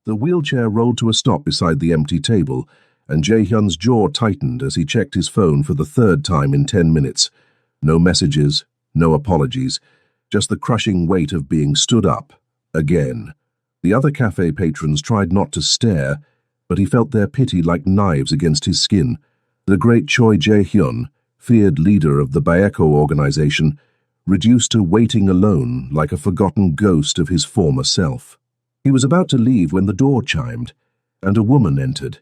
The wheelchair rolled to a stop beside the empty table, and Jae-hyun's jaw tightened as he checked his phone for the third time in 10 minutes. No messages, no apologies, just the crushing weight of being stood up, again. The other cafe patrons tried not to stare, but he felt their pity like knives against his skin. The great Choi Jae-hyun, feared leader of the Baeko organization, reduced to waiting alone like a forgotten ghost of his former self. He was about to leave when the door chimed, and a woman entered,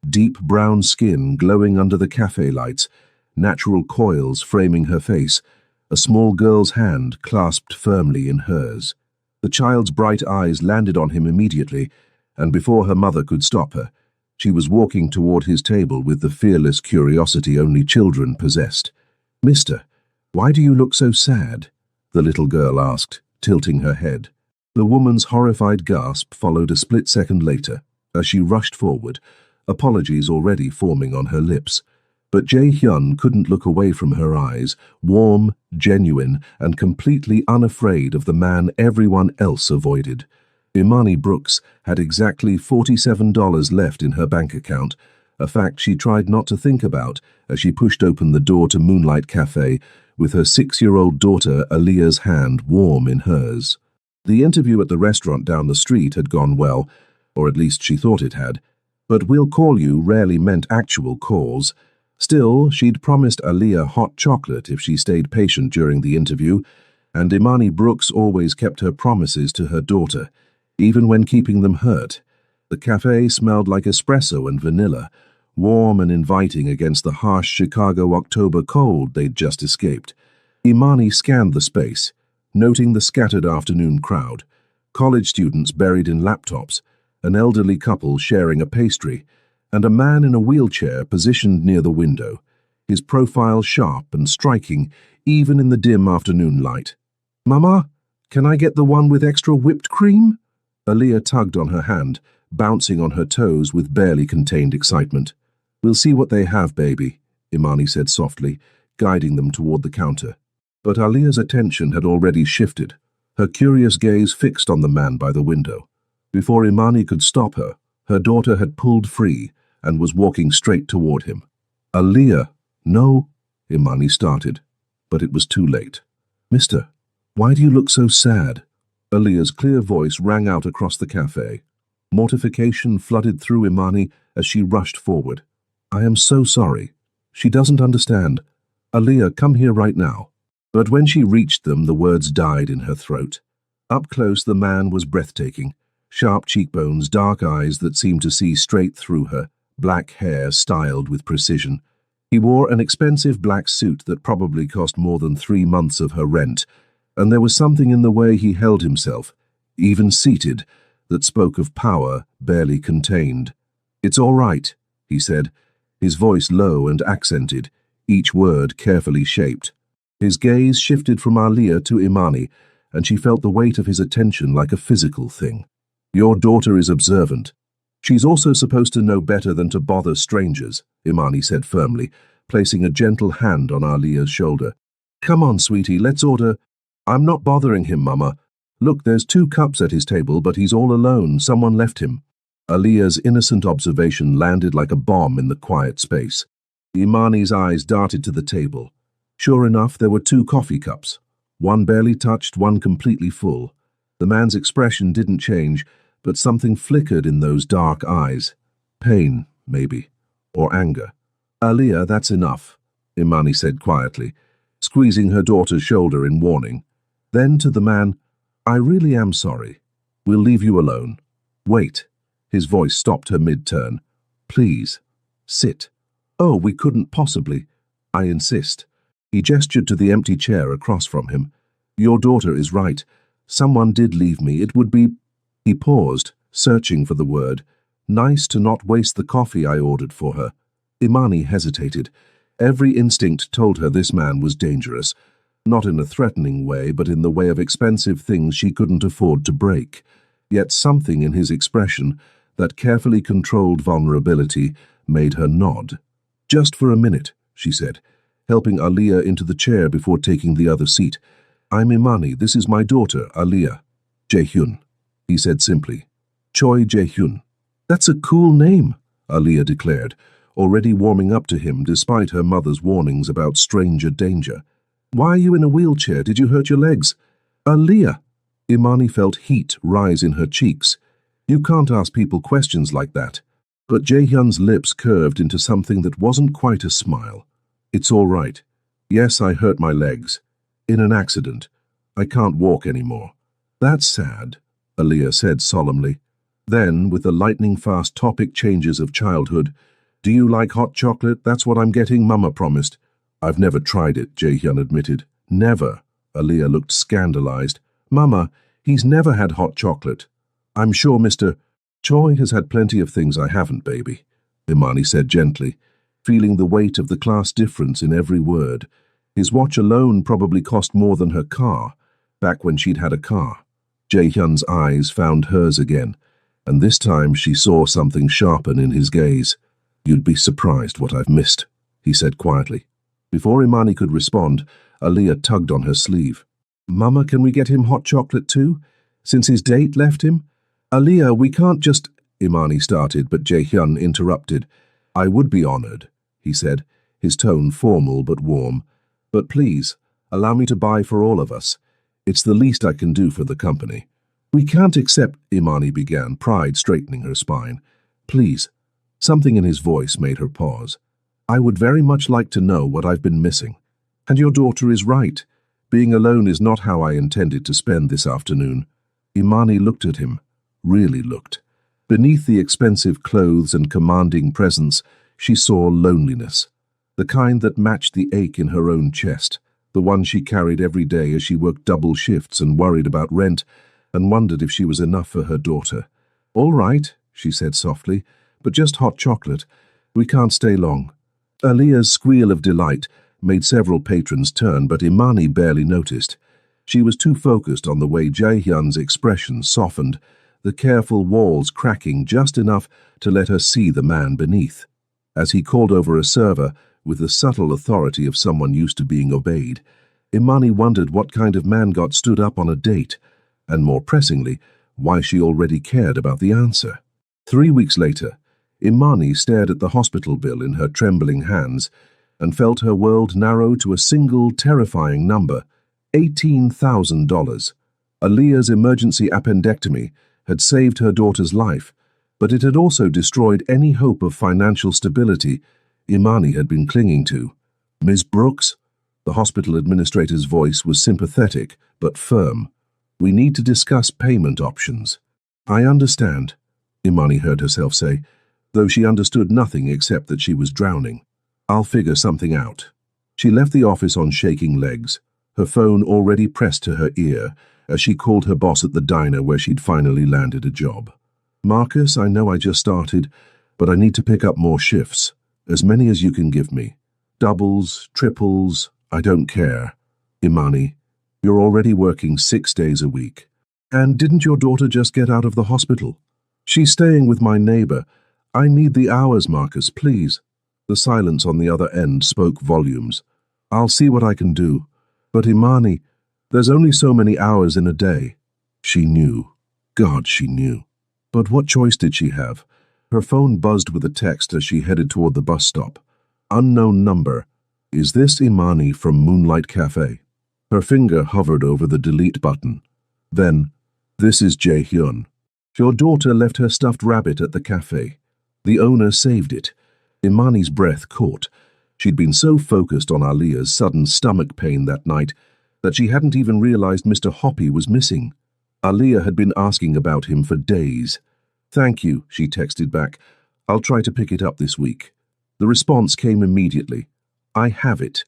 deep brown skin glowing under the cafe lights, natural coils framing her face, a small girl's hand clasped firmly in hers. The child's bright eyes landed on him immediately, and before her mother could stop her, she was walking toward his table with the fearless curiosity only children possessed. "Mister, why do you look so sad?" the little girl asked, tilting her head. The woman's horrified gasp followed a split second later, as she rushed forward, apologies already forming on her lips. But Jae-hyun couldn't look away from her eyes, warm, genuine, and completely unafraid of the man everyone else avoided. Imani Brooks had exactly $47 left in her bank account, a fact she tried not to think about as she pushed open the door to Moonlight Cafe with her 6-year-old daughter Aaliyah's hand warm in hers. The interview at the restaurant down the street had gone well, or at least she thought it had, but "we'll call you" rarely meant actual calls. Still, she'd promised Aaliyah hot chocolate if she stayed patient during the interview, and Imani Brooks always kept her promises to her daughter, even when keeping them hurt. The cafe smelled like espresso and vanilla, warm and inviting against the harsh Chicago October cold they'd just escaped. Imani scanned the space, noting the scattered afternoon crowd, college students buried in laptops, an elderly couple sharing a pastry, and a man in a wheelchair positioned near the window, his profile sharp and striking even in the dim afternoon light. "Mama, can I get the one with extra whipped cream?" Aaliyah tugged on her hand, bouncing on her toes with barely contained excitement. "We'll see what they have, baby," Imani said softly, guiding them toward the counter. But Aaliyah's attention had already shifted, her curious gaze fixed on the man by the window. Before Imani could stop her, her daughter had pulled free and was walking straight toward him. "Aaliyah, no," Imani started, but it was too late. "Mister, why do you look so sad?" Aaliyah's clear voice rang out across the cafe. Mortification flooded through Imani as she rushed forward. "I am so sorry. She doesn't understand. Aaliyah, come here right now." But when she reached them, the words died in her throat. Up close, the man was breathtaking. Sharp cheekbones, dark eyes that seemed to see straight through her, black hair styled with precision. He wore an expensive black suit that probably cost more than 3 months of her rent, and there was something in the way he held himself, even seated, that spoke of power barely contained. "It's all right," he said, his voice low and accented, each word carefully shaped. His gaze shifted from Aaliyah to Imani, and she felt the weight of his attention like a physical thing. "Your daughter is observant. She's also supposed to know better than to bother strangers," Imani said firmly, placing a gentle hand on Aaliyah's shoulder. "Come on, sweetie, let's order." "I'm not bothering him, Mama. Look, there's 2 cups at his table, but he's all alone. Someone left him." Aaliyah's innocent observation landed like a bomb in the quiet space. Imani's eyes darted to the table. Sure enough, there were 2 coffee cups. One barely touched, one completely full. The man's expression didn't change, but something flickered in those dark eyes. Pain, maybe, or anger. "Aaliyah, that's enough," Imani said quietly, squeezing her daughter's shoulder in warning. Then to the man, "I really am sorry. We'll leave you alone." "Wait." His voice stopped her mid-turn. "Please, sit." "Oh, we couldn't possibly." "I insist." He gestured to the empty chair across from him. "Your daughter is right. Someone did leave me. It would be—" He paused, searching for the word. "Nice to not waste the coffee I ordered for her." Imani hesitated. Every instinct told her this man was dangerous. Not in a threatening way, but in the way of expensive things she couldn't afford to break. Yet something in his expression, that carefully controlled vulnerability, made her nod. "Just for a minute," she said, helping Aaliyah into the chair before taking the other seat. "I'm Imani. This is my daughter, Aaliyah." "Jae-hyun," he said simply. Choi Jae-hyun. That's a cool name, Aaliyah declared, already warming up to him despite her mother's warnings about stranger danger. Why are you in a wheelchair? Did you hurt your legs? Aaliyah! Imani felt heat rise in her cheeks. You can't ask people questions like that. But Jae-hyun's lips curved into something that wasn't quite a smile. It's all right. Yes, I hurt my legs. In an accident. I can't walk anymore. That's sad, Aaliyah said solemnly. Then, with the lightning-fast topic changes of childhood, do you like hot chocolate? That's what I'm getting, Mama promised. I've never tried it, Jae-hyun admitted. Never. Aaliyah looked scandalized. Mama, he's never had hot chocolate. I'm sure Mr. Choi has had plenty of things I haven't, baby, Imani said gently, feeling the weight of the class difference in every word. His watch alone probably cost more than her car, back when she'd had a car. Jae-hyun's eyes found hers again, and this time she saw something sharpen in his gaze. You'd be surprised what I've missed, he said quietly. Before Imani could respond, Aaliyah tugged on her sleeve. Mama, can we get him hot chocolate too? Since his date left him? Aaliyah, we can't just… Imani started, but Jae-hyun interrupted. I would be honored, he said, his tone formal but warm. But please, allow me to buy for all of us. It's the least I can do for the company. We can't accept, Imani began, pride straightening her spine. Please. Something in his voice made her pause. I would very much like to know what I've been missing. And your daughter is right. Being alone is not how I intended to spend this afternoon. Imani looked at him. Really looked. Beneath the expensive clothes and commanding presence, she saw loneliness. The kind that matched the ache in her own chest, the one she carried every day as she worked double shifts and worried about rent, and wondered if she was enough for her daughter. All right, she said softly, but just hot chocolate. We can't stay long. Aaliyah's squeal of delight made several patrons turn, but Imani barely noticed. She was too focused on the way Jae-hyun's expression softened, the careful walls cracking just enough to let her see the man beneath. As he called over a server, with the subtle authority of someone used to being obeyed, Imani wondered what kind of man got stood up on a date, and more pressingly, why she already cared about the answer. 3 weeks later, Imani stared at the hospital bill in her trembling hands and felt her world narrow to a single terrifying number, $18,000. Aaliyah's emergency appendectomy had saved her daughter's life, but it had also destroyed any hope of financial stability Imani had been clinging to. Ms. Brooks? The hospital administrator's voice was sympathetic but firm. We need to discuss payment options. I understand, Imani heard herself say, though she understood nothing except that she was drowning. I'll figure something out. She left the office on shaking legs, her phone already pressed to her ear as she called her boss at the diner where she'd finally landed a job. Marcus, I know I just started, but I need to pick up more shifts, as many as you can give me. Doubles, triples, I don't care. Imani, you're already working 6 days a week. And didn't your daughter just get out of the hospital? She's staying with my neighbor. I need the hours, Marcus, please. The silence on the other end spoke volumes. I'll see what I can do. But Imani, there's only so many hours in a day. She knew. God, she knew. But what choice did she have? Her phone buzzed with a text as she headed toward the bus stop. Unknown number. Is this Imani from Moonlight Cafe? Her finger hovered over the delete button. Then, this is Jae-hyun. Your daughter left her stuffed rabbit at the cafe. The owner saved it. Imani's breath caught. She'd been so focused on Aaliyah's sudden stomach pain that night that she hadn't even realized Mr. Hoppy was missing. Aaliyah had been asking about him for days. Thank you, she texted back. I'll try to pick it up this week. The response came immediately. I have it.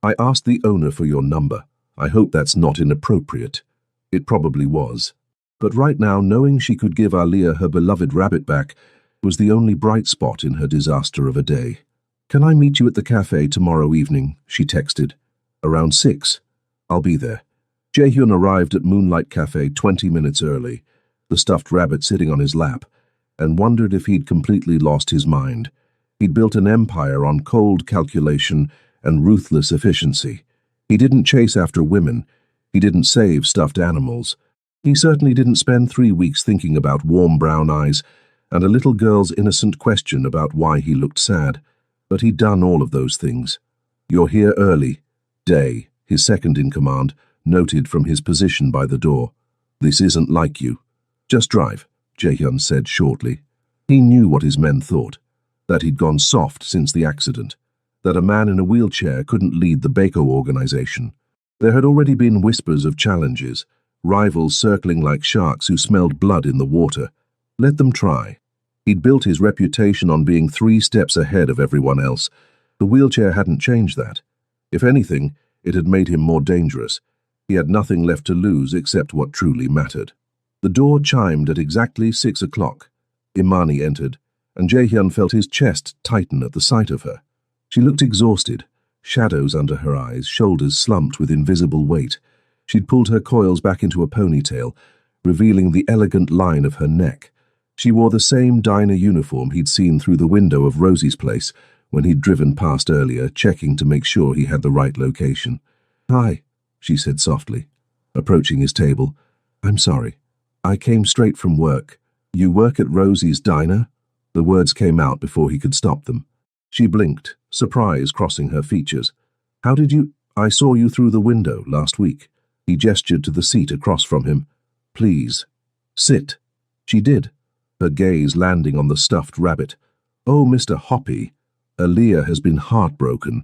I asked the owner for your number. I hope that's not inappropriate. It probably was. But right now, knowing she could give Aaliyah her beloved rabbit back was the only bright spot in her disaster of a day. Can I meet you at the cafe tomorrow evening? She texted. Around 6. I'll be there. Jae-hyun arrived at Moonlight Cafe 20 minutes early, the stuffed rabbit sitting on his lap, and wondered if he'd completely lost his mind. He'd built an empire on cold calculation and ruthless efficiency. He didn't chase after women. He didn't save stuffed animals. He certainly didn't spend 3 weeks thinking about warm brown eyes and a little girl's innocent question about why he looked sad. But he'd done all of those things. "You're here early," Day, his second-in-command, noted from his position by the door. "This isn't like you." "Just drive," Jae-hyun said shortly. He knew what his men thought, that he'd gone soft since the accident, that a man in a wheelchair couldn't lead the Baco organization. There had already been whispers of challenges, rivals circling like sharks who smelled blood in the water. Let them try. He'd built his reputation on being 3 steps ahead of everyone else. The wheelchair hadn't changed that. If anything, it had made him more dangerous. He had nothing left to lose except what truly mattered. The door chimed at exactly 6 o'clock. Imani entered, and Jae-hyun felt his chest tighten at the sight of her. She looked exhausted, shadows under her eyes, shoulders slumped with invisible weight. She'd pulled her coils back into a ponytail, revealing the elegant line of her neck. She wore the same diner uniform he'd seen through the window of Rosie's place when he'd driven past earlier, checking to make sure he had the right location. "Hi," she said softly, approaching his table. "I'm sorry. I came straight from work." "You work at Rosie's diner?" The words came out before he could stop them. She blinked, surprise crossing her features. "How did you—" "I saw you through the window last week." He gestured to the seat across from him. "Please, sit." She did, her gaze landing on the stuffed rabbit. "Oh, Mr. Hoppy, Aaliyah has been heartbroken."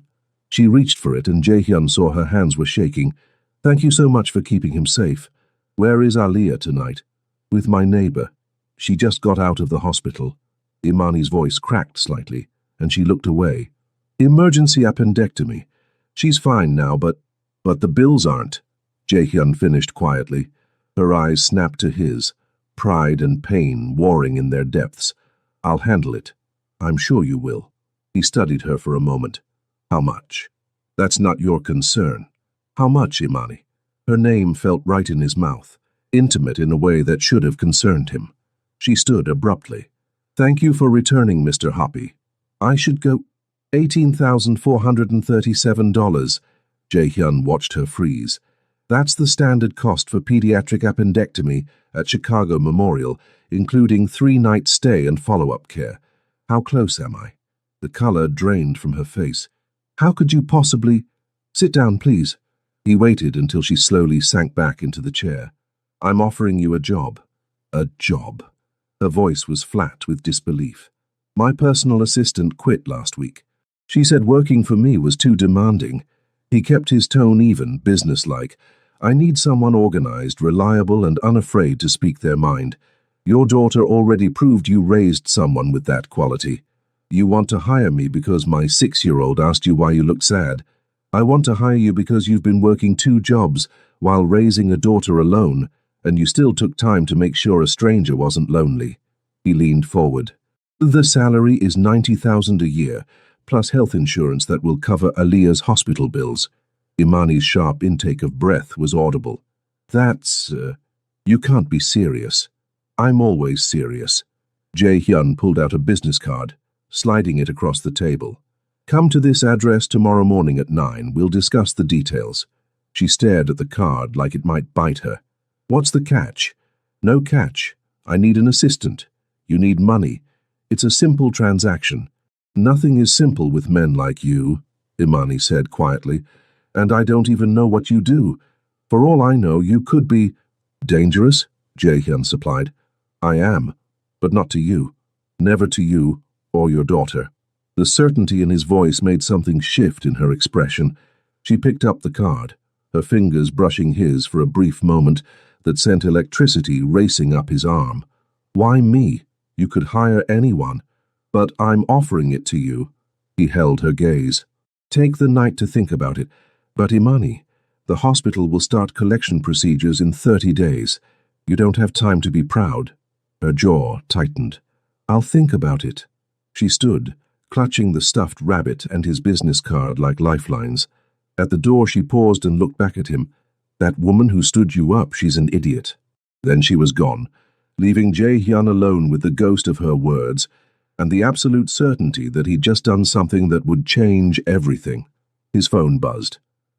She reached for it and Jae-hyun saw her hands were shaking. "Thank you so much for keeping him safe. Where is Aaliyah tonight?" "With my neighbor. She just got out of the hospital." Imani's voice cracked slightly, and she looked away. "Emergency appendectomy. She's fine now, but the bills aren't." Jae-hyun finished quietly. Her eyes snapped to his, pride and pain warring in their depths. "I'll handle it. I'm sure you will." He studied her for a moment. "How much?" "That's not your concern." "How much, Imani?" Her name felt right in his mouth, intimate in a way that should have concerned him. She stood abruptly. "Thank you for returning, Mr. Hoppy. I should go—" $18,437. Jae-hyun watched her freeze. "That's the standard cost for pediatric appendectomy at Chicago Memorial, including 3-night stay and follow-up care. How close am I?" The color drained from her face. "How could you possibly—" "Sit down, please." He waited until she slowly sank back into the chair. "I'm offering you a job." "A job?" Her voice was flat with disbelief. "My personal assistant quit last week. She said working for me was too demanding." He kept his tone even, businesslike. "I need someone organized, reliable, and unafraid to speak their mind. Your daughter already proved you raised someone with that quality. You want to hire me because my 6-year-old asked you why you looked sad. I want to hire you because you've been working 2 jobs while raising a daughter alone, and you still took time to make sure a stranger wasn't lonely." He leaned forward. "The salary is $90,000 a year, plus health insurance that will cover Aaliyah's hospital bills." Imani's sharp intake of breath was audible. "That's, you can't be serious." "I'm always serious." Jae-hyun pulled out a business card, sliding it across the table. "Come to this address tomorrow morning at 9. We'll discuss the details." She stared at the card like it might bite her. "What's the catch?" "No catch. I need an assistant. You need money. It's a simple transaction." "Nothing is simple with men like you," Imani said quietly. "And I don't even know what you do. For all I know, you could be—" "Dangerous?" Jae-hyun supplied. "I am, but not to you. Never to you or your daughter." The certainty in his voice made something shift in her expression. She picked up the card, her fingers brushing his for a brief moment that sent electricity racing up his arm. "Why me? You could hire anyone. But I'm offering it to you." He held her gaze. "Take the night to think about it. But Imani, the hospital will start collection procedures in 30 days. You don't have time to be proud." Her jaw tightened. "I'll think about it." She stood, clutching the stuffed rabbit and his business card like lifelines. At the door she paused and looked back at him. "That woman who stood you up, she's an idiot." Then she was gone, leaving Jae-hyun alone with the ghost of her words and the absolute certainty that he'd just done something that would change everything. His phone buzzed.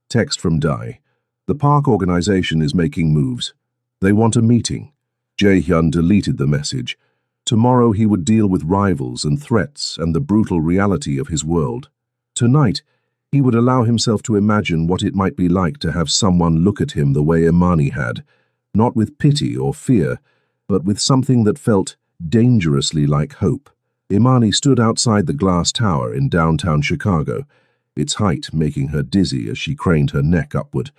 Text from Daug. "The park organization is making moves. They want a meeting. Jae-hyun deleted the message. Tomorrow he would deal with rivals and threats and the brutal reality of his world. Tonight, he would allow himself to imagine what it might be like to have someone look at him the way Imani had, not with pity or fear, but with something that felt dangerously like hope. Imani stood outside the glass tower in downtown Chicago, its height making her dizzy as she craned her neck upward.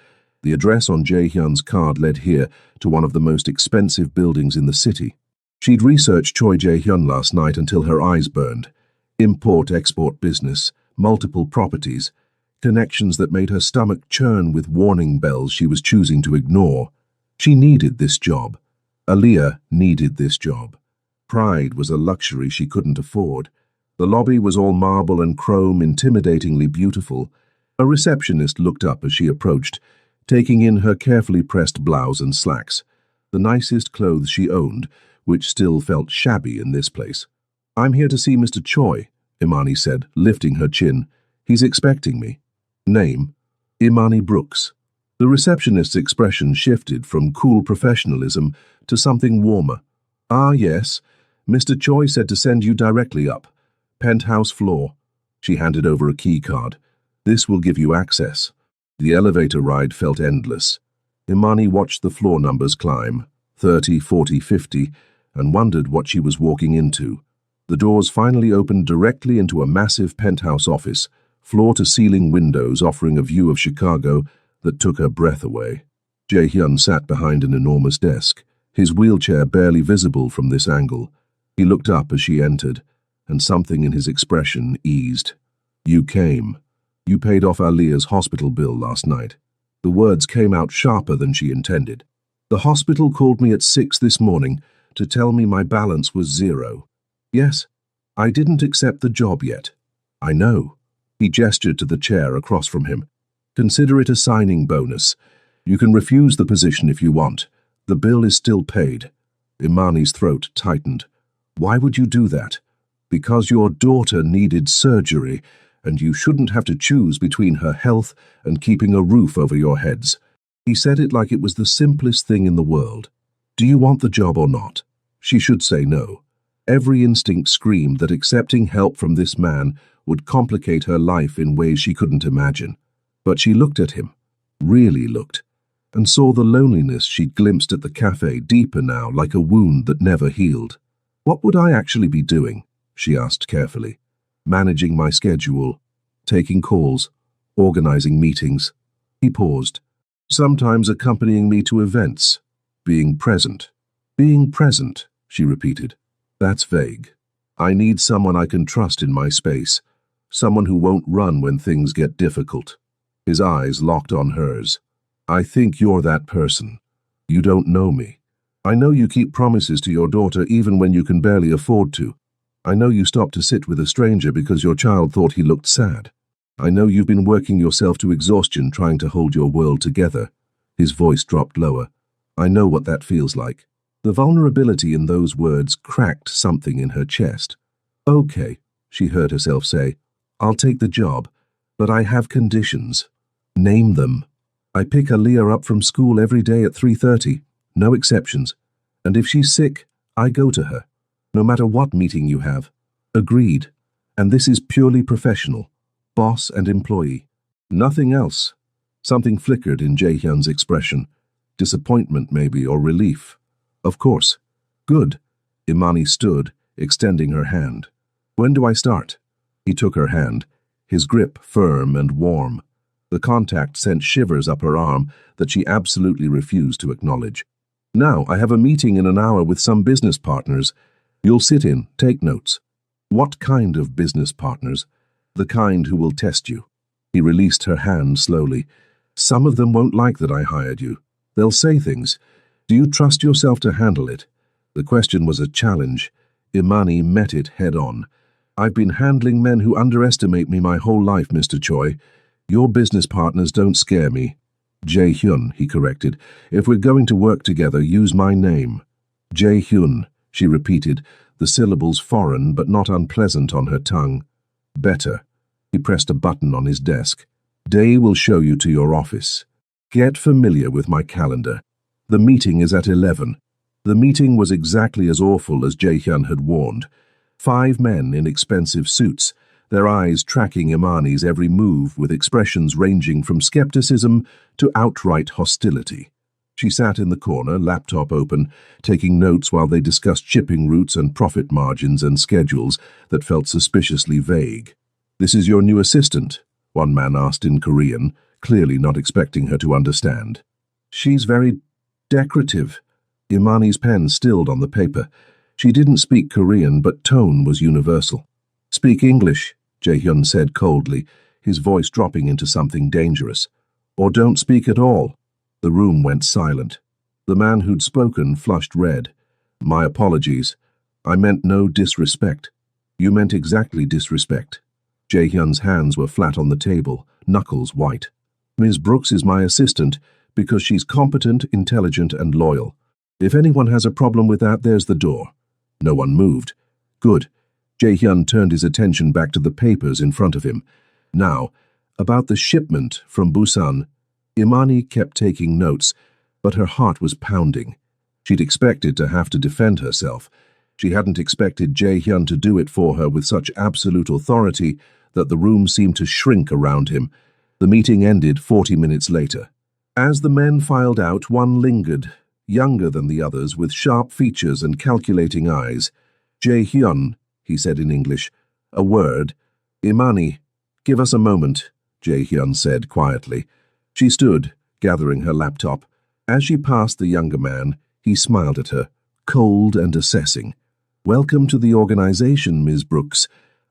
The address on Jae-hyun's card led here to one of the most expensive buildings in the city. She'd researched Choi Jae-hyun last night until her eyes burned. Import-export business, multiple properties, connections that made her stomach churn with warning bells she was choosing to ignore. She needed this job. Aaliyah needed this job. Pride was a luxury she couldn't afford. The lobby was all marble and chrome, intimidatingly beautiful. A receptionist looked up as she approached, taking in her carefully pressed blouse and slacks, the nicest clothes she owned, which still felt shabby in this place. "I'm here to see Mr. Choi," Imani said, lifting her chin. "He's expecting me." Name: Imani Brooks. The receptionist's expression shifted from cool professionalism to something warmer. "Ah, yes. Mr. Choi said to send you directly up. Penthouse floor." She handed over a key card. "This will give you access." The elevator ride felt endless. Imani watched the floor numbers climb, 30, 40, 50, and wondered what she was walking into. The doors finally opened directly into a massive penthouse office, floor-to-ceiling windows offering a view of Chicago that took her breath away. Jae-hyun sat behind an enormous desk, his wheelchair barely visible from this angle. He looked up as she entered, and something in his expression eased. "You came. You paid off Aaliyah's hospital bill last night." The words came out sharper than she intended. "The hospital called me at 6 this morning to tell me my balance was 0. Yes, I didn't accept the job yet." "I know." He gestured to the chair across from him. "Consider it a signing bonus. You can refuse the position if you want. The bill is still paid." Imani's throat tightened. "Why would you do that?" "Because your daughter needed surgery, and you shouldn't have to choose between her health and keeping a roof over your heads." He said it like it was the simplest thing in the world. "Do you want the job or not?" She should say no. Every instinct screamed that accepting help from this man would complicate her life in ways she couldn't imagine. But she looked at him, really looked, and saw the loneliness she'd glimpsed at the cafe deeper now, like a wound that never healed. "What would I actually be doing?" she asked carefully. "Managing my schedule, taking calls, organizing meetings." He paused. "Sometimes accompanying me to events. Being present." "Being present," she repeated. "That's vague. I need someone I can trust in my space, someone who won't run when things get difficult." His eyes locked on hers. "I think you're that person. You don't know me. I know you keep promises to your daughter even when you can barely afford to. I know you stopped to sit with a stranger because your child thought he looked sad. I know you've been working yourself to exhaustion trying to hold your world together." His voice dropped lower. "I know what that feels like." The vulnerability in those words cracked something in her chest. "Okay," she heard herself say. "I'll take the job, but I have conditions." "Name them." "I pick Aaliyah up from school every day at 3:30, no exceptions. And if she's sick, I go to her, no matter what meeting you have." "Agreed. And this is purely professional, boss and employee. Nothing else." Something flickered in Jae-hyun's expression. Disappointment maybe, or relief. "Of course." "Good." Imani stood, extending her hand. "When do I start?" He took her hand, his grip firm and warm. The contact sent shivers up her arm that she absolutely refused to acknowledge. "Now, I have a meeting in an hour with some business partners. You'll sit in, take notes." "What kind of business partners?" "The kind who will test you." He released her hand slowly. "Some of them won't like that I hired you. They'll say things. Do you trust yourself to handle it?" The question was a challenge. Imani met it head-on. "I've been handling men who underestimate me my whole life, Mr. Choi. Your business partners don't scare me." "Jae-hyun," he corrected. "If we're going to work together, use my name." "Jae-hyun," she repeated, the syllables foreign but not unpleasant on her tongue. "Better." He pressed a button on his desk. "Day will show you to your office. Get familiar with my calendar." The meeting is at 11. The meeting was exactly as awful as Jae-hyun had warned. 5 men in expensive suits, their eyes tracking Imani's every move with expressions ranging from skepticism to outright hostility. She sat in the corner, laptop open, taking notes while they discussed shipping routes and profit margins and schedules that felt suspiciously vague. "This is your new assistant?" one man asked in Korean, clearly not expecting her to understand. "She's very decorative." Imani's pen stilled on the paper. She didn't speak Korean, but tone was universal. "Speak English," Jae-hyun said coldly, his voice dropping into something dangerous. "Or don't speak at all." The room went silent. The man who'd spoken flushed red. "My apologies. I meant no disrespect." "You meant exactly disrespect." Jae-hyun's hands were flat on the table, knuckles white. "Ms. Brooks is my assistant because she's competent, intelligent, and loyal. If anyone has a problem with that, there's the door." No one moved. "Good." Jae-hyun turned his attention back to the papers in front of him. "Now, about the shipment from Busan." Imani kept taking notes, but her heart was pounding. She'd expected to have to defend herself. She hadn't expected Jae-hyun to do it for her with such absolute authority that the room seemed to shrink around him. The meeting ended 40 minutes later. As the men filed out, one lingered, younger than the others, with sharp features and calculating eyes. "Jae-hyun," he said in English. "A word." "Imani, give us a moment," Jae-hyun said quietly. She stood, gathering her laptop. As she passed the younger man, he smiled at her, cold and assessing. "Welcome to the organization, Ms. Brooks.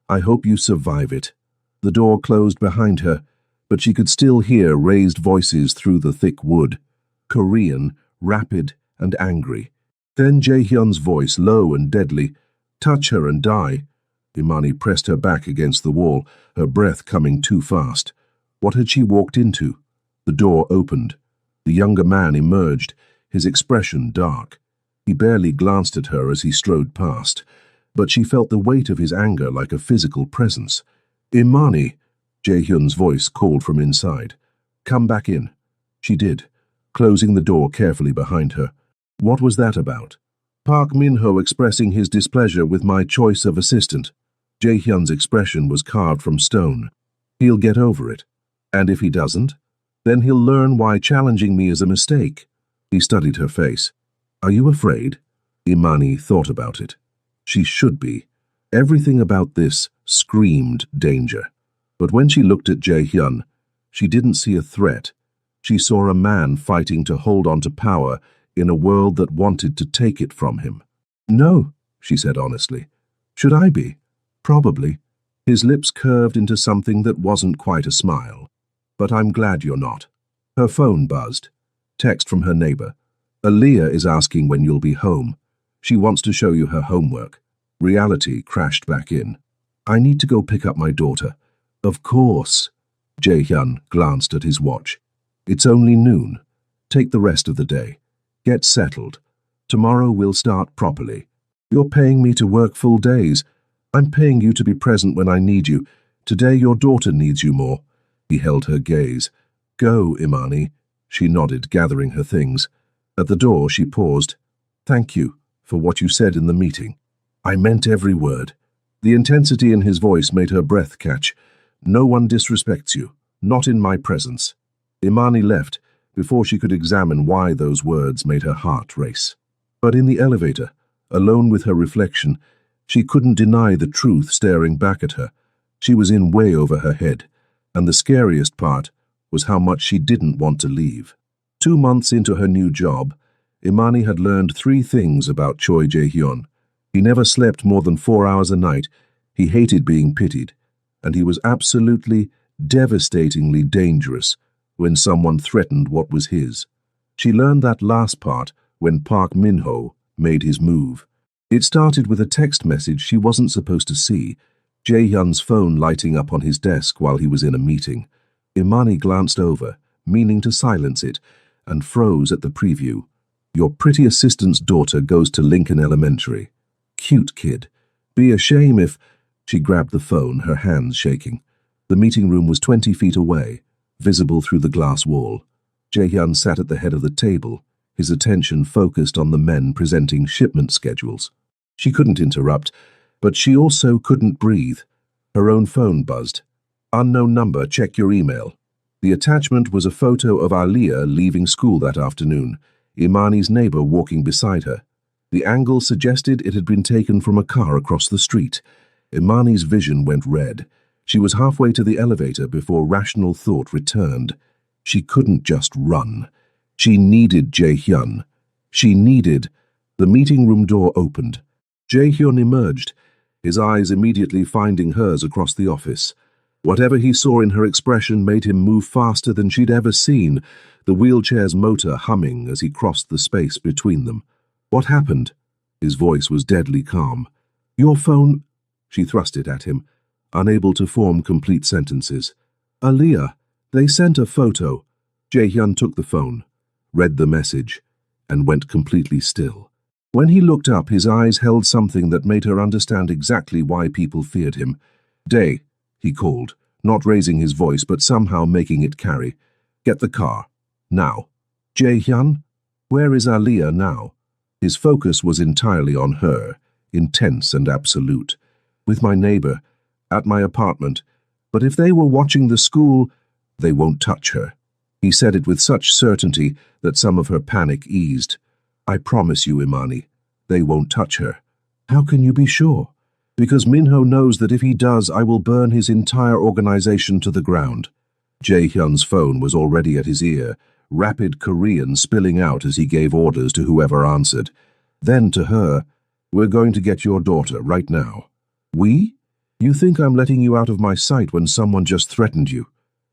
I hope you survive it." The door closed behind her, but she could still hear raised voices through the thick wood. Korean, rapid and angry. Then Jae-hyun's voice, low and deadly. "Touch her and die." Imani pressed her back against the wall, her breath coming too fast. What had she walked into? The door opened. The younger man emerged, his expression dark. He barely glanced at her as he strode past, but she felt the weight of his anger like a physical presence. "Imani," Jae-hyun's voice called from inside. "Come back in." She did, closing the door carefully behind her. "What was that about?" "Park Min-ho expressing his displeasure with my choice of assistant." Jae-hyun's expression was carved from stone. "He'll get over it. And if he doesn't, then he'll learn why challenging me is a mistake." He studied her face. "Are you afraid?" Imani thought about it. She should be. Everything about this screamed danger. But when she looked at Jae-hyun, she didn't see a threat. She saw a man fighting to hold on to power in a world that wanted to take it from him. "No," she said honestly. "Should I be?" "Probably." His lips curved into something that wasn't quite a smile. "But I'm glad you're not." Her phone buzzed. Text from her neighbor. "Aaliyah is asking when you'll be home. She wants to show you her homework." Reality crashed back in. "I need to go pick up my daughter." "Of course." Jae-hyun glanced at his watch. "It's only noon. Take the rest of the day. Get settled. Tomorrow we'll start properly. You're paying me to work full days. I'm paying you to be present when I need you. Today your daughter needs you more." He held her gaze. "Go, Imani." She nodded, gathering her things. At the door she paused. "Thank you for what you said in the meeting. I meant every word." The intensity in his voice made her breath catch. "No one disrespects you. Not in my presence." Imani left before she could examine why those words made her heart race. But in the elevator, alone with her reflection, she couldn't deny the truth staring back at her. She was in way over her head, and the scariest part was how much she didn't want to leave. 2 months into her new job, Imani had learned 3 things about Choi Jae-hyun. He never slept more than 4 hours a night, he hated being pitied, and he was absolutely, devastatingly dangerous when someone threatened what was his. She learned that last part when Park Min-ho made his move. It started with a text message she wasn't supposed to see, Jae-hyun's phone lighting up on his desk while he was in a meeting. Imani glanced over, meaning to silence it, and froze at the preview. "Your pretty assistant's daughter goes to Lincoln Elementary. Cute kid. Be a shame if—" She grabbed the phone, her hands shaking. The meeting room was 20 feet away, visible through the glass wall. Jae-hyun sat at the head of the table, his attention focused on the men presenting shipment schedules. She couldn't interrupt, but she also couldn't breathe. Her own phone buzzed. "Unknown number, check your email." The attachment was a photo of Aliyah leaving school that afternoon, Imani's neighbor walking beside her. The angle suggested it had been taken from a car across the street. Imani's vision went red. She was halfway to the elevator before rational thought returned. She couldn't just run. She needed Jae-hyun. She needed... The meeting room door opened. Jae-hyun emerged, his eyes immediately finding hers across the office. Whatever he saw in her expression made him move faster than she'd ever seen, the wheelchair's motor humming as he crossed the space between them. "What happened?" His voice was deadly calm. "Your phone—" She thrust it at him, unable to form complete sentences. "Aliyah, they sent a photo." Jae-hyun took the phone, read the message, and went completely still. When he looked up, his eyes held something that made her understand exactly why people feared him. "Dae," he called, not raising his voice but somehow making it carry. "Get the car. Now." "Jae-hyun? Where is Aliyah now?" His focus was entirely on her, intense and absolute. "With my neighbor, at my apartment. But if they were watching the school, they won't touch her." He said it with such certainty that some of her panic eased. "I promise you, Imani, they won't touch her." "How can you be sure?" "Because Minho knows that if he does, I will burn his entire organization to the ground." Jae-hyun's phone was already at his ear, rapid Korean spilling out as he gave orders to whoever answered. Then to her, "We're going to get your daughter right now." "We? You think I'm letting you out of my sight when someone just threatened you?"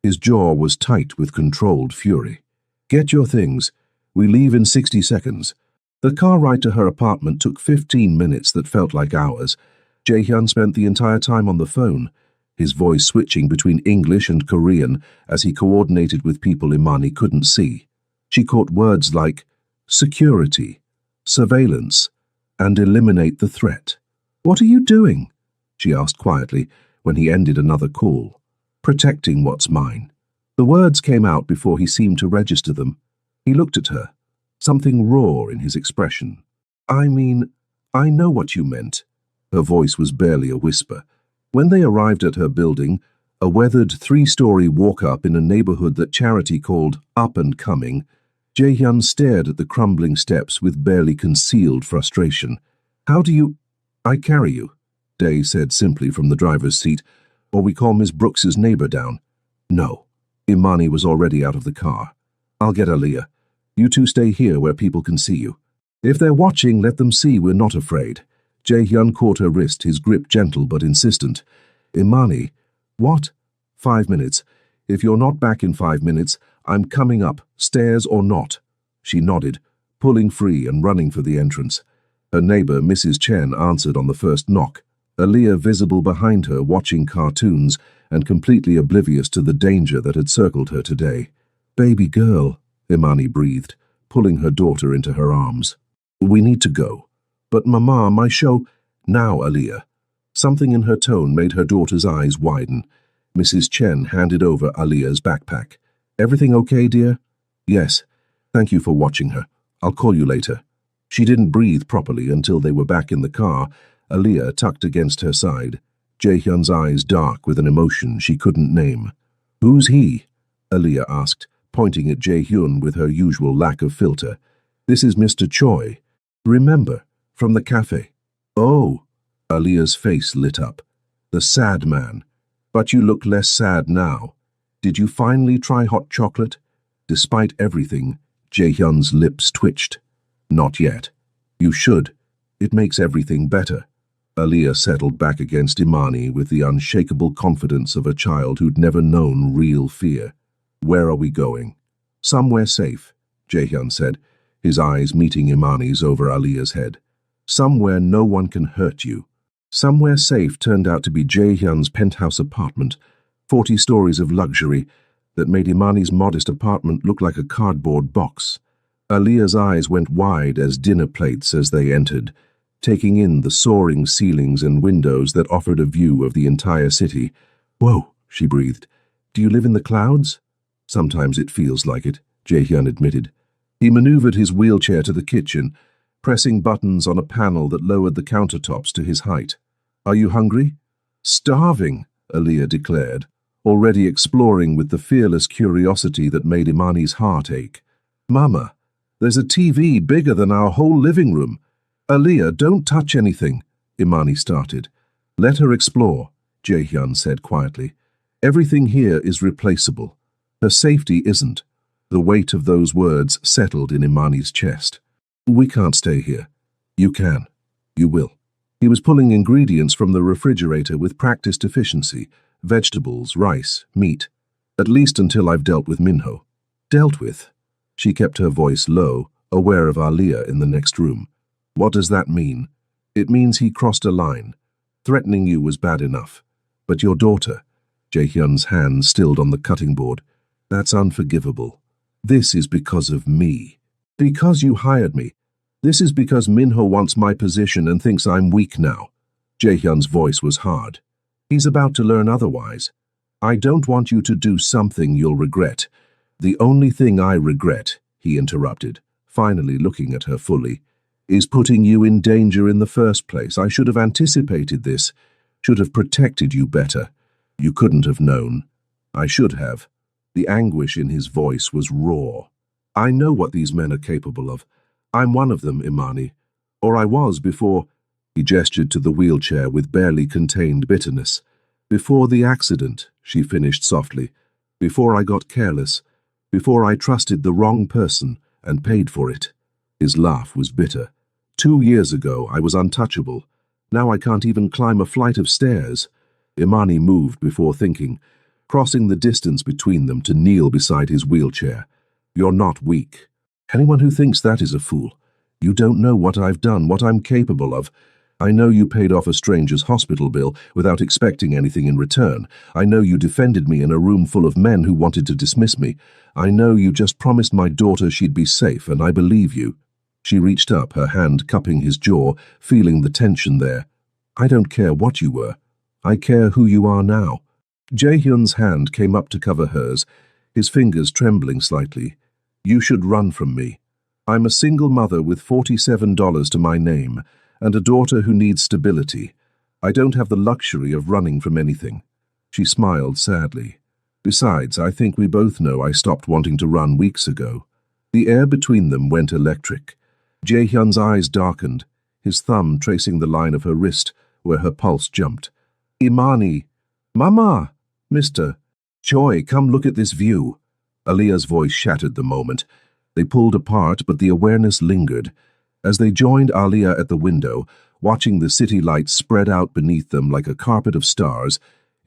His jaw was tight with controlled fury. "Get your things. We leave in 60 seconds. The car ride to her apartment took 15 minutes that felt like hours. Jae-hyun spent the entire time on the phone, his voice switching between English and Korean as he coordinated with people Imani couldn't see. She caught words like security, surveillance, and eliminate the threat. "What are you doing?" she asked quietly when he ended another call. "Protecting what's mine." The words came out before he seemed to register them. He looked at her, something raw in his expression. "I mean, I know what you meant." Her voice was barely a whisper. When they arrived at her building, a weathered 3-story walk-up in a neighborhood that Charity called up and coming, Jae-hyun stared at the crumbling steps with barely concealed frustration. "How do you—" "I carry you," Dae said simply from the driver's seat, "or we call Miss Brooks's neighbor down." "No." Imani was already out of the car. "I'll get Aliyah. You two stay here where people can see you. If they're watching, let them see we're not afraid." Jae-hyun caught her wrist, his grip gentle but insistent. "Imani." "What?" "5 minutes. If you're not back in 5 minutes, I'm coming up, stairs or not." She nodded, pulling free and running for the entrance. Her neighbor, Mrs. Chen, answered on the first knock, Aliyah visible behind her watching cartoons and completely oblivious to the danger that had circled her today. "Baby girl," Imani breathed, pulling her daughter into her arms. "We need to go." "But Mama, my show—" "Now, Aliyah." Something in her tone made her daughter's eyes widen. Mrs. Chen handed over Aliyah's backpack. "Everything okay, dear?" "Yes. Thank you for watching her. I'll call you later." She didn't breathe properly until they were back in the car, Aliyah tucked against her side, Jae-hyun's eyes dark with an emotion she couldn't name. "Who's he?" Aliyah asked, pointing at Jae-hyun with her usual lack of filter. "This is Mr. Choi. Remember, from the cafe." "Oh." Aliyah's face lit up. "The sad man. But you look less sad now. Did you finally try hot chocolate?" Despite everything, Jae-hyun's lips twitched. "Not yet." "You should. It makes everything better." Aliyah settled back against Imani with the unshakable confidence of a child who'd never known real fear. "Where are we going?" "Somewhere safe," Jae-hyun said, his eyes meeting Imani's over Aliyah's head. "Somewhere no one can hurt you." Somewhere safe turned out to be Jae-hyun's penthouse apartment, 40 stories of luxury that made Imani's modest apartment look like a cardboard box. Aliyah's eyes went wide as dinner plates as they entered, taking in the soaring ceilings and windows that offered a view of the entire city. "Whoa," she breathed. "Do you live in the clouds?" "Sometimes it feels like it," Jae-hyun admitted. He maneuvered his wheelchair to the kitchen, pressing buttons on a panel that lowered the countertops to his height. "Are you hungry?" "Starving," Aaliyah declared, already exploring with the fearless curiosity that made Imani's heart ache. "Mama, there's a TV bigger than our whole living room." "Aaliyah, don't touch anything," Imani started. "Let her explore," Jae-hyun said quietly. "Everything here is replaceable. Her safety isn't." The weight of those words settled in Imani's chest. "We can't stay here." "You can. You will." He was pulling ingredients from the refrigerator with practiced efficiency: vegetables, rice, meat. "At least until I've dealt with Minho." "Dealt with?" She kept her voice low, aware of Aaliyah in the next room. "What does that mean?" "It means he crossed a line. Threatening you was bad enough. But your daughter," Jae-hyun's hand stilled on the cutting board, "that's unforgivable. This is because of me. Because you hired me. This is because Minho wants my position and thinks I'm weak now." Jae-hyun's voice was hard. "He's about to learn otherwise. I don't want you to do something you'll regret." "The only thing I regret," he interrupted, finally looking at her fully, "is putting you in danger in the first place. I should have anticipated this, should have protected you better. You couldn't have known. I should have." The anguish in his voice was raw. "I know what these men are capable of. I'm one of them, Imani. Or I was before—" He gestured to the wheelchair with barely contained bitterness. "Before the accident," she finished softly. "Before I got careless. Before I trusted the wrong person and paid for it." His laugh was bitter. 2 years ago, I was untouchable. Now I can't even climb a flight of stairs." Imani moved before thinking, crossing the distance between them to kneel beside his wheelchair. "You're not weak. Anyone who thinks that is a fool. You don't know what I've done, what I'm capable of. I know you paid off a stranger's hospital bill without expecting anything in return. I know you defended me in a room full of men who wanted to dismiss me. I know you just promised my daughter she'd be safe, and I believe you." She reached up, her hand cupping his jaw, feeling the tension there. "I don't care what you were. I care who you are now." Jae-hyun's hand came up to cover hers, his fingers trembling slightly. "You should run from me. I'm a single mother with $47 to my name, and a daughter who needs stability. I don't have the luxury of running from anything." She smiled sadly. "Besides, I think we both know I stopped wanting to run weeks ago." The air between them went electric. Jae-hyun's eyes darkened, his thumb tracing the line of her wrist where her pulse jumped. "Imani! Mama! Mr. Joy, come look at this view." Aaliyah's voice shattered the moment. They pulled apart, but the awareness lingered. As they joined Aaliyah at the window, watching the city lights spread out beneath them like a carpet of stars,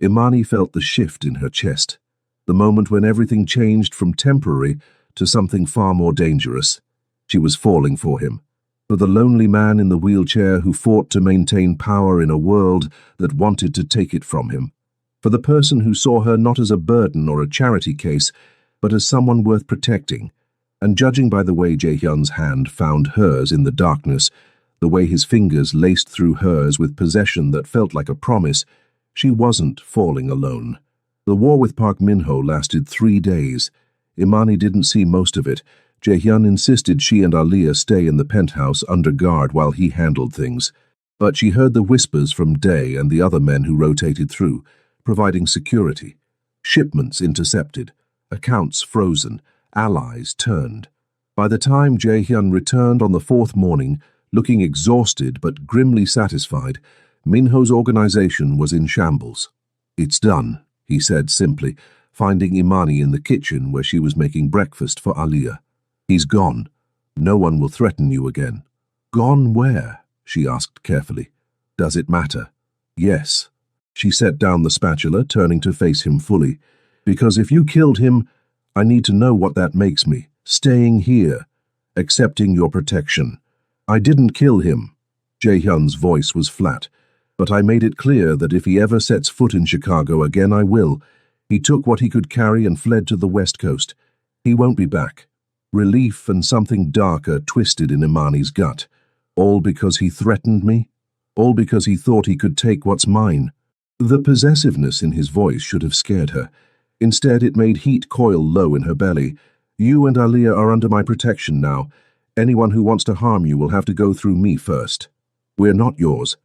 Imani felt the shift in her chest. The moment when everything changed from temporary to something far more dangerous. She was falling for him. For the lonely man in the wheelchair who fought to maintain power in a world that wanted to take it from him. For the person who saw her not as a burden or a charity case, but as someone worth protecting. And judging by the way Jae-hyun's hand found hers in the darkness, the way his fingers laced through hers with possession that felt like a promise, she wasn't falling alone. The war with Park Min-ho lasted 3 days. Imani didn't see most of it. Jae-hyun insisted she and Aaliyah stay in the penthouse under guard while he handled things. But she heard the whispers from Dae and the other men who rotated through, providing security. Shipments intercepted, accounts frozen, allies turned. By the time Jae-hyun returned on the 4th morning, looking exhausted but grimly satisfied, Minho's organization was in shambles. "It's done," he said simply, finding Imani in the kitchen where she was making breakfast for Aaliyah. "He's gone. No one will threaten you again." "Gone where?" she asked carefully. "Does it matter?" "Yes." She set down the spatula, turning to face him fully. "Because if you killed him, I need to know what that makes me. Staying here, accepting your protection." "I didn't kill him." Jae-hyun's voice was flat. "But I made it clear that if he ever sets foot in Chicago again, I will. He took what he could carry and fled to the West Coast. He won't be back." Relief and something darker twisted in Imani's gut. All because he threatened me? All because he thought he could take what's mine? The possessiveness in his voice should have scared her. Instead, it made heat coil low in her belly. You and Aliyah are under my protection now. Anyone who wants to harm you will have to go through me first. We're not yours,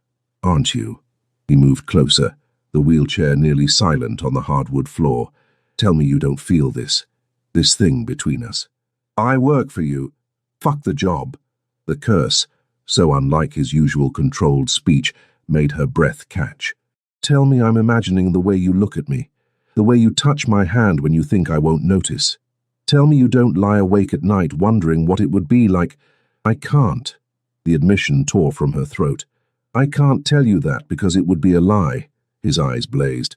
aren't you? He moved closer, the wheelchair nearly silent on the hardwood floor. Tell me you don't feel this thing between us. I work for you. Fuck the job. The curse, so unlike his usual controlled speech, made her breath catch. Tell me I'm imagining the way you look at me, the way you touch my hand when you think I won't notice. Tell me you don't lie awake at night wondering what it would be like. I can't. The admission tore from her throat. I can't tell you that because it would be a lie. His eyes blazed.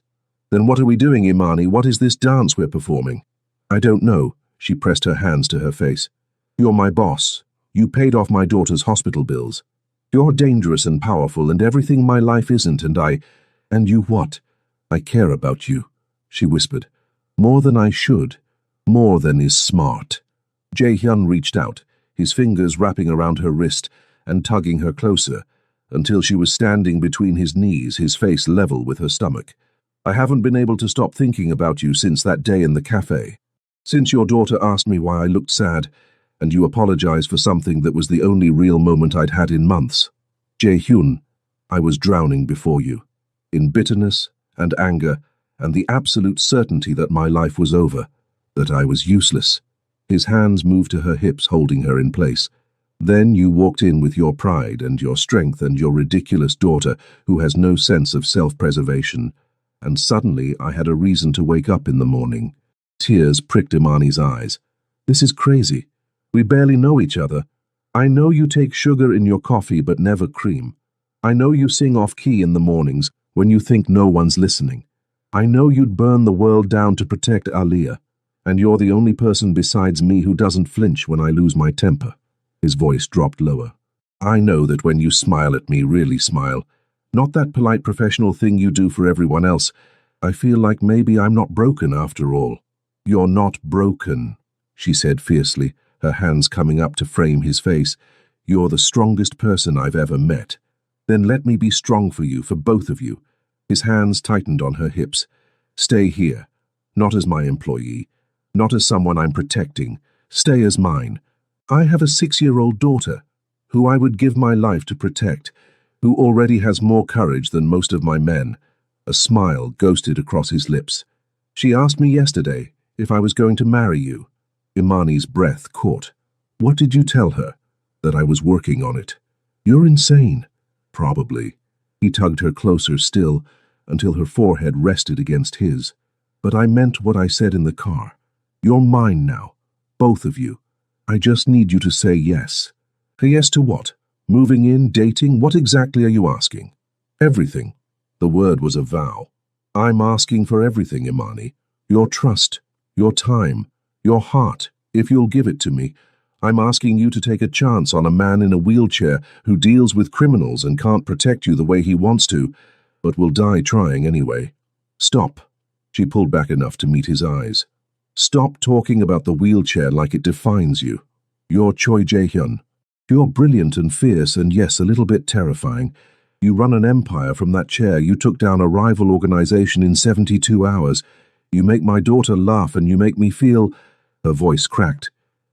Then what are we doing, Imani? What is this dance we're performing? I don't know. She pressed her hands to her face. You're my boss. You paid off my daughter's hospital bills. You're dangerous and powerful and everything my life isn't, and you what? I care about you, she whispered. More than I should. More than is smart. Jae-hyun reached out, his fingers wrapping around her wrist and tugging her closer, until she was standing between his knees, his face level with her stomach. I haven't been able to stop thinking about you since that day in the cafe. Since your daughter asked me why I looked sad, and you apologized for something that was the only real moment I'd had in months. Jae-hyun, I was drowning before you, in bitterness and anger and the absolute certainty that my life was over, that I was useless. His hands moved to her hips, holding her in place. Then you walked in with your pride and your strength and your ridiculous daughter who has no sense of self-preservation, and suddenly I had a reason to wake up in the morning. Tears pricked Imani's eyes. This is crazy. We barely know each other. I know you take sugar in your coffee but never cream. I know you sing off-key in the mornings when you think no one's listening. I know you'd burn the world down to protect Aliyah, and you're the only person besides me who doesn't flinch when I lose my temper. His voice dropped lower. I know that when you smile at me, really smile, not that polite professional thing you do for everyone else, I feel like maybe I'm not broken after all. You're not broken, she said fiercely, her hands coming up to frame his face. You're the strongest person I've ever met. Then let me be strong for you, for both of you. His hands tightened on her hips. Stay here, not as my employee, not as someone I'm protecting. Stay as mine. I have a 6-year-old daughter, who I would give my life to protect, who already has more courage than most of my men. A smile ghosted across his lips. She asked me yesterday if I was going to marry you. Imani's breath caught. What did you tell her? That I was working on it. You're insane. Probably. He tugged her closer still, until her forehead rested against his. But I meant what I said in the car. You're mine now. Both of you. I just need you to say yes. Say yes to what? Moving in, dating? What exactly are you asking? Everything. The word was a vow. I'm asking for everything, Imani. Your trust, your time, your heart, if you'll give it to me. I'm asking you to take a chance on a man in a wheelchair who deals with criminals and can't protect you the way he wants to, but will die trying anyway. Stop. She pulled back enough to meet his eyes. Stop talking about the wheelchair like it defines you. You're Choi Jae-hyun. You're brilliant and fierce and yes, a little bit terrifying. You run an empire from that chair. You took down a rival organization in 72 hours. You make my daughter laugh and you make me feel... Her voice cracked.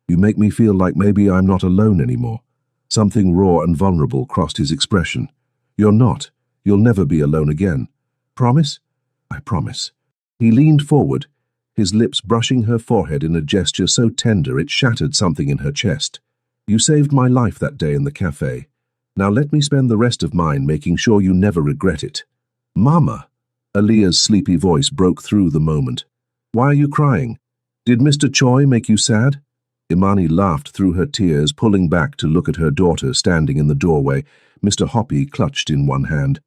You make me feel like maybe I'm not alone anymore. Something raw and vulnerable crossed his expression. You're not. You'll never be alone again. Promise? I promise. He leaned forward, his lips brushing her forehead in a gesture so tender it shattered something in her chest. You saved my life that day in the cafe. Now let me spend the rest of mine making sure you never regret it. Mama! Aliyah's sleepy voice broke through the moment. Why are you crying? Did Mr. Choi make you sad? Imani laughed through her tears, pulling back to look at her daughter standing in the doorway, Mr. Hoppy clutched in one hand.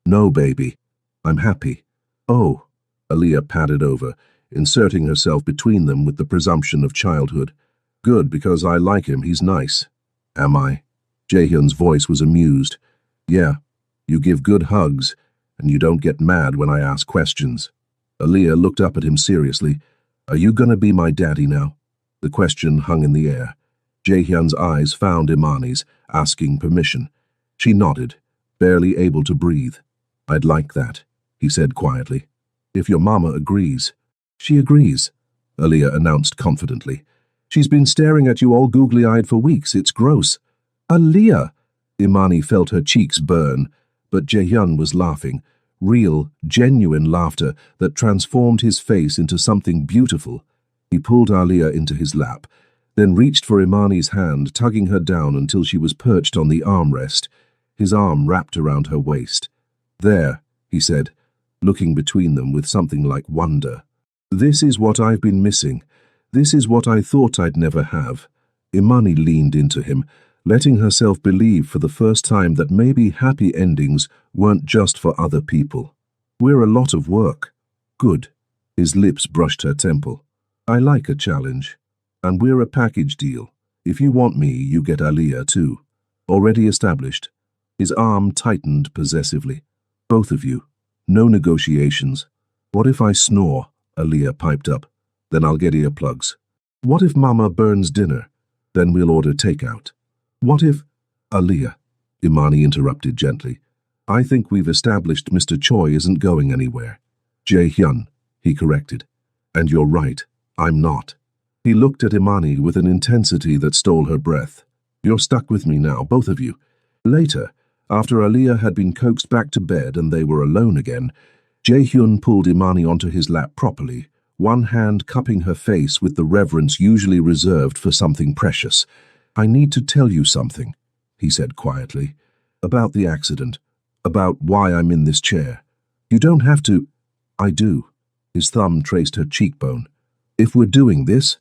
No, baby. I'm happy. Oh, Aliyah padded over, inserting herself between them with the presumption of childhood. Good, because I like him, he's nice. Am I? Jae-hyun's voice was amused. Yeah, you give good hugs, and you don't get mad when I ask questions. Aliyah looked up at him seriously. Are you gonna be my daddy now? The question hung in the air. Jae-hyun's eyes found Imani's, asking permission. She nodded, barely able to breathe. I'd like that, he said quietly. If your mama agrees. She agrees, Aliyah announced confidently. She's been staring at you all googly-eyed for weeks. It's gross. Aaliyah! Imani felt her cheeks burn, but Jaehyun was laughing. Real, genuine laughter that transformed his face into something beautiful. He pulled Aaliyah into his lap, then reached for Imani's hand, tugging her down until she was perched on the armrest, his arm wrapped around her waist. "There," he said, looking between them with something like wonder. "This is what I've been missing. This is what I thought I'd never have." Imani leaned into him, letting herself believe for the first time that maybe happy endings weren't just for other people. "We're a lot of work." "Good." His lips brushed her temple. "I like a challenge. And we're a package deal. If you want me, you get Aaliyah too. Already established." His arm tightened possessively. "Both of you. No negotiations." "What if I snore?" Aaliyah piped up. "Then I'll get earplugs." "What if Mama burns dinner? Then we'll order takeout." "What if—" "Aaliyah," Imani interrupted gently. "I think we've established Mr. Choi isn't going anywhere." "Jaehyun," he corrected. "And you're right, I'm not." He looked at Imani with an intensity that stole her breath. "You're stuck with me now, both of you." Later, after Aaliyah had been coaxed back to bed and they were alone again, Jaehyun pulled Imani onto his lap properly, one hand cupping her face with the reverence usually reserved for something precious. "I need to tell you something," he said quietly, "about the accident, about why I'm in this chair. You don't have to—" "I do." His thumb traced her cheekbone. "If we're doing this,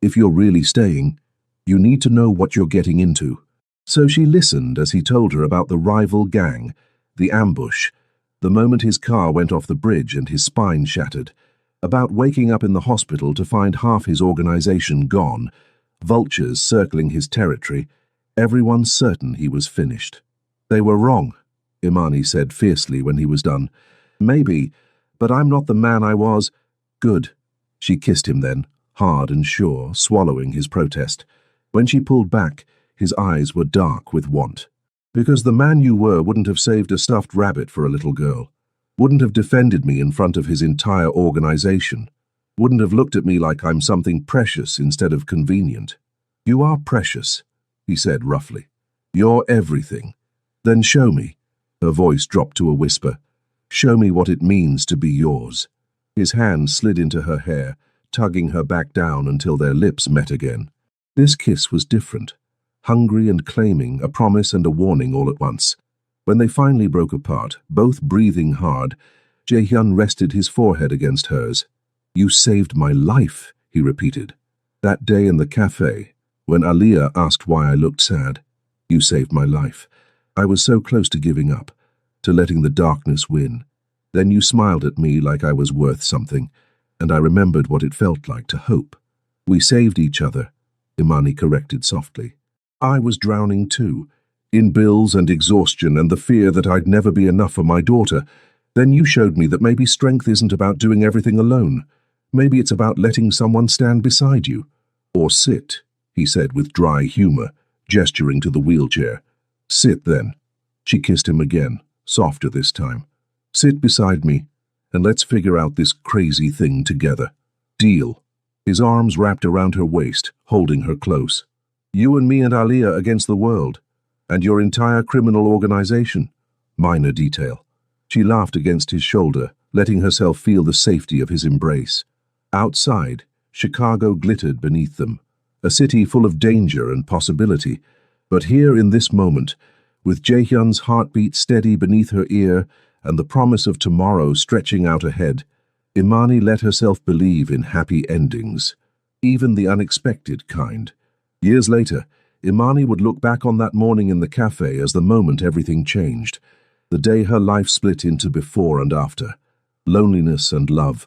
if you're really staying, you need to know what you're getting into." So she listened as he told her about the rival gang, the ambush, the moment his car went off the bridge and his spine shattered, about waking up in the hospital to find half his organization gone, vultures circling his territory, everyone certain he was finished. "They were wrong," Imani said fiercely when he was done. "Maybe, but I'm not the man I was." "Good." She kissed him then, hard and sure, swallowing his protest. When she pulled back, his eyes were dark with want. "Because the man you were wouldn't have saved a stuffed rabbit for a little girl, wouldn't have defended me in front of his entire organization, wouldn't have looked at me like I'm something precious instead of convenient." "You are precious," he said roughly. "You're everything." "Then show me." Her voice dropped to a whisper. "Show me what it means to be yours." His hand slid into her hair, tugging her back down until their lips met again. This kiss was different, hungry and claiming, a promise and a warning all at once. When they finally broke apart, both breathing hard, Jaehyun rested his forehead against hers. "You saved my life," he repeated. "That day in the cafe, when Aaliyah asked why I looked sad. You saved my life. I was so close to giving up, to letting the darkness win. Then you smiled at me like I was worth something, and I remembered what it felt like to hope. We saved each other," Imani corrected softly. "I was drowning too, in bills and exhaustion and the fear that I'd never be enough for my daughter. Then you showed me that maybe strength isn't about doing everything alone. Maybe it's about letting someone stand beside you. Or sit," he said with dry humor, gesturing to the wheelchair. "Sit then." She kissed him again, softer this time. "Sit beside me, and let's figure out this crazy thing together. Deal." His arms wrapped around her waist, holding her close. "You and me and Aaliyah against the world, and your entire criminal organization." Minor detail. She laughed against his shoulder, letting herself feel the safety of his embrace. Outside, Chicago glittered beneath them, a city full of danger and possibility. But here in this moment, with Jaehyun's heartbeat steady beneath her ear and the promise of tomorrow stretching out ahead, Imani let herself believe in happy endings, even the unexpected kind. Years later, Imani would look back on that morning in the cafe as the moment everything changed, the day her life split into before and after, loneliness and love,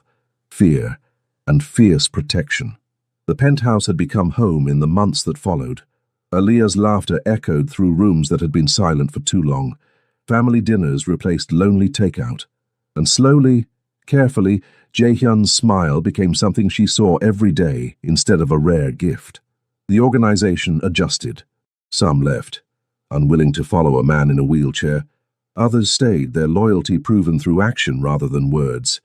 fear and fierce protection. The penthouse had become home in the months that followed. Aaliyah's laughter echoed through rooms that had been silent for too long. Family dinners replaced lonely takeout. And slowly, carefully, Jaehyun's smile became something she saw every day instead of a rare gift. The organization adjusted. Some left, unwilling to follow a man in a wheelchair. Others stayed, their loyalty proven through action rather than words.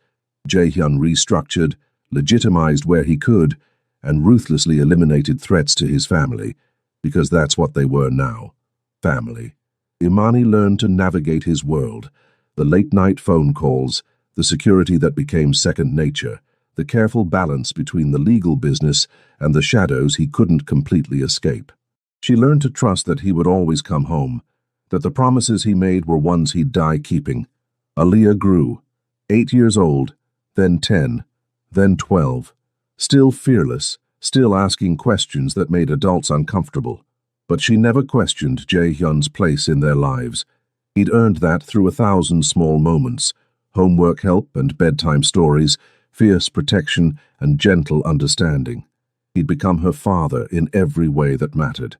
Jaehyun restructured, legitimized where he could, and ruthlessly eliminated threats to his family, because that's what they were now, family. Imani learned to navigate his world, the late-night phone calls, the security that became second nature, the careful balance between the legal business and the shadows he couldn't completely escape. She learned to trust that he would always come home, that the promises he made were ones he'd die keeping. Aaliyah grew, 8 years old, then 10, then 12, still fearless, still asking questions that made adults uncomfortable. But she never questioned Jae-hyun's place in their lives. He'd earned that through 1,000 small moments, homework help and bedtime stories, fierce protection and gentle understanding. He'd become her father in every way that mattered.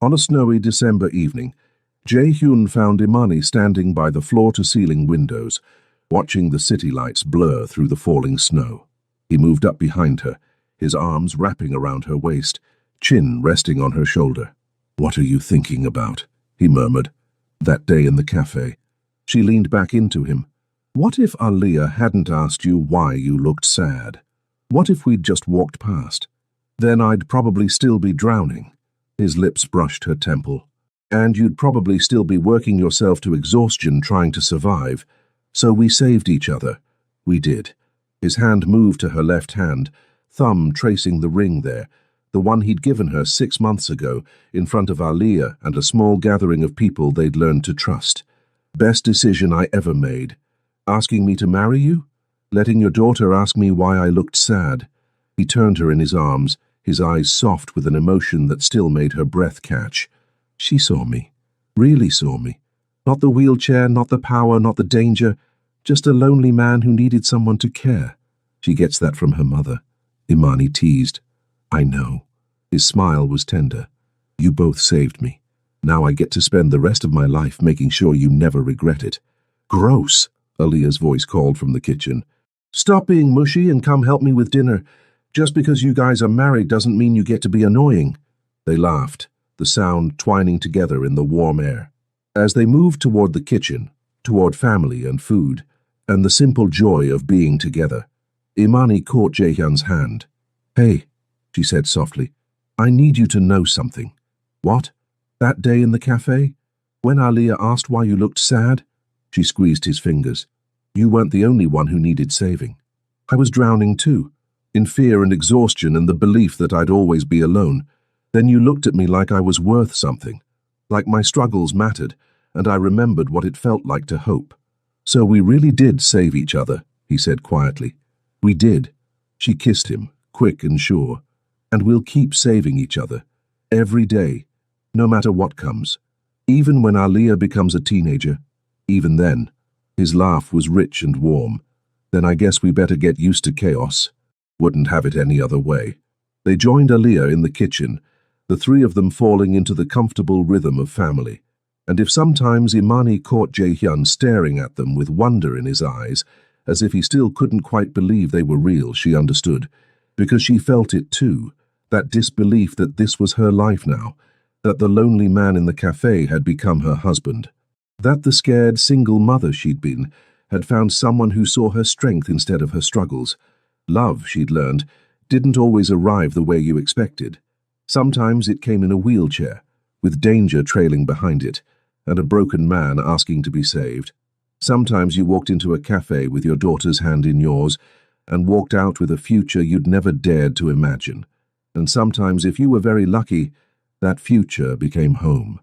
On a snowy December evening, Jae-hyun found Imani standing by the floor-to-ceiling windows, watching the city lights blur through the falling snow. He moved up behind her, his arms wrapping around her waist, chin resting on her shoulder. "What are you thinking about?" he murmured. "That day in the cafe." She leaned back into him. "What if Aaliyah hadn't asked you why you looked sad? What if we'd just walked past? Then I'd probably still be drowning." His lips brushed her temple. "And you'd probably still be working yourself to exhaustion trying to survive. So we saved each other." "We did." His hand moved to her left hand, thumb tracing the ring there, the one he'd given her 6 months ago, in front of Aaliyah and a small gathering of people they'd learned to trust. "Best decision I ever made. Asking me to marry you? Letting your daughter ask me why I looked sad." He turned her in his arms, his eyes soft with an emotion that still made her breath catch. "She saw me. Really saw me. Not the wheelchair, not the power, not the danger, just a lonely man who needed someone to care. She gets that from her mother," Imani teased. "I know." His smile was tender. "You both saved me. Now I get to spend the rest of my life making sure you never regret it." "Gross," Aaliyah's voice called from the kitchen. "Stop being mushy and come help me with dinner. Just because you guys are married doesn't mean you get to be annoying." They laughed, the sound twining together in the warm air. As they moved toward the kitchen, toward family and food, and the simple joy of being together, Imani caught Jae-hyun's hand. "Hey," she said softly, "I need you to know something." "What?" "That day in the cafe? When Aaliyah asked why you looked sad?" She squeezed his fingers. "You weren't the only one who needed saving. I was drowning too, in fear and exhaustion and the belief that I'd always be alone. Then you looked at me like I was worth something, like my struggles mattered, and I remembered what it felt like to hope. So we really did save each other," he said quietly. "We did." She kissed him, quick and sure. "And we'll keep saving each other, every day, no matter what comes. Even when Aaliyah becomes a teenager, even then." His laugh was rich and warm. "Then I guess we better get used to chaos. Wouldn't have it any other way." They joined Aaliyah in the kitchen, the three of them falling into the comfortable rhythm of family. And if sometimes Imani caught Jae-hyun staring at them with wonder in his eyes, as if he still couldn't quite believe they were real, she understood, because she felt it too, that disbelief that this was her life now, that the lonely man in the cafe had become her husband, that the scared single mother she'd been had found someone who saw her strength instead of her struggles. Love, she'd learned, didn't always arrive the way you expected. Sometimes it came in a wheelchair, with danger trailing behind it, and a broken man asking to be saved. Sometimes you walked into a cafe with your daughter's hand in yours, and walked out with a future you'd never dared to imagine. And sometimes, if you were very lucky, that future became home.